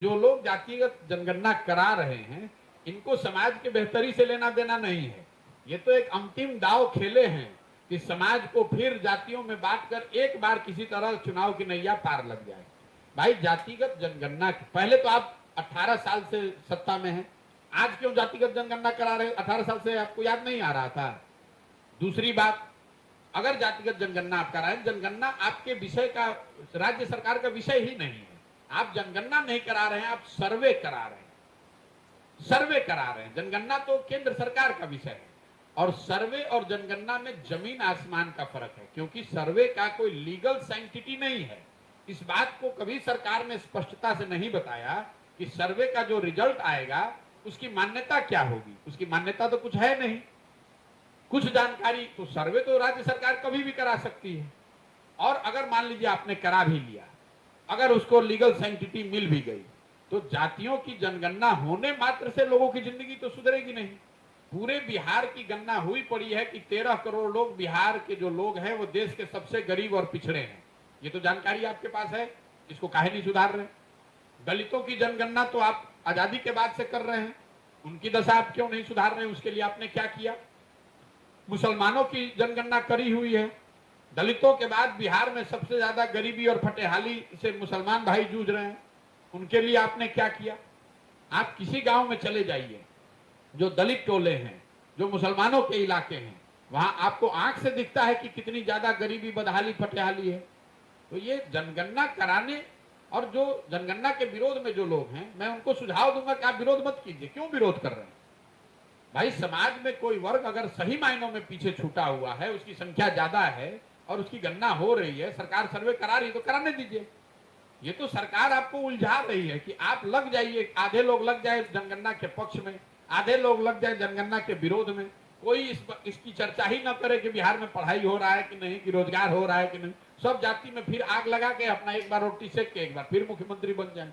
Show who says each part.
Speaker 1: जो लोग जातिगत जनगणना करा रहे हैं, इनको समाज के बेहतरी से लेना देना नहीं है। ये तो एक अंतिम दांव खेले हैं कि समाज को फिर जातियों में बांटकर एक बार किसी तरह चुनाव की नैया पार लग जाए। भाई जातिगत जनगणना पहले तो आप 18 साल से सत्ता में हैं, आज क्यों जातिगत जनगणना करा रहे? 18 साल से आपको याद नहीं आ रहा था? दूसरी बात, अगर जातिगत जनगणना आप करा रहे हैं, जनगणना आपके विषय का, राज्य सरकार का विषय ही नहीं है। आप जनगणना नहीं करा रहे हैं, आप सर्वे करा रहे हैं। सर्वे करा रहे हैं। जनगणना तो केंद्र सरकार का विषय है और सर्वे और जनगणना में जमीन आसमान का फर्क है, क्योंकि सर्वे का कोई लीगल सैंक्टिटी नहीं है। इस बात को कभी सरकार ने स्पष्टता से नहीं बताया कि सर्वे का जो रिजल्ट आएगा उसकी मान्यता क्या होगी। उसकी मान्यता तो कुछ है नहीं, कुछ जानकारी। तो सर्वे तो राज्य सरकार कभी भी करा सकती है। और अगर मान लीजिए आपने करा भी लिया, अगर उसको लीगल सैंक्टिटी मिल भी गई, तो जातियों की जनगणना होने मात्र से लोगों की जिंदगी तो सुधरेगी नहीं। पूरे बिहार की गणना हुई पड़ी है कि 13 करोड़ लोग, बिहार के जो लोग हैं वो देश के सबसे गरीब और पिछड़े हैं। ये तो जानकारी आपके पास है, इसको काहे नहीं सुधार रहे? दलितों की जनगणना तो आप आजादी के बाद से कर रहे हैं, उनकी दशा आप क्यों नहीं सुधार रहे? उसके लिए आपने क्या किया? मुसलमानों की जनगणना करी हुई है, दलितों के बाद बिहार में सबसे ज्यादा गरीबी और फटेहाली से मुसलमान भाई जूझ रहे हैं, उनके लिए आपने क्या किया? आप किसी गांव में चले जाइए, जो दलित टोले हैं, जो मुसलमानों के इलाके हैं, वहां आपको आंख से दिखता है कि कितनी ज्यादा गरीबी, बदहाली, फटेहाली है। तो ये जनगणना कराने और जो जनगणना के विरोध में जो लोग हैं, मैं उनको सुझाव दूंगा कि आप विरोध मत कीजिए। क्यों विरोध कर रहे हैं? भाई समाज में कोई वर्ग अगर सही मायनों में पीछे छूटा हुआ है, उसकी संख्या ज्यादा है और उसकी गणना हो रही है, सरकार सर्वे करा रही है, तो कराने दीजिए। ये तो सरकार आपको उलझा रही है कि आप लग जाइए, आधे लोग लग जाए जनगणना के पक्ष में, आधे लोग लग जाए जनगणना के विरोध में। कोई इसकी चर्चा ही ना करे कि बिहार में पढ़ाई हो रहा है कि नहीं, कि रोजगार हो रहा है कि नहीं। सब जाति में फिर आग लगा के अपना एक बार रोटी सेक के एक बार फिर मुख्यमंत्री बन जाए।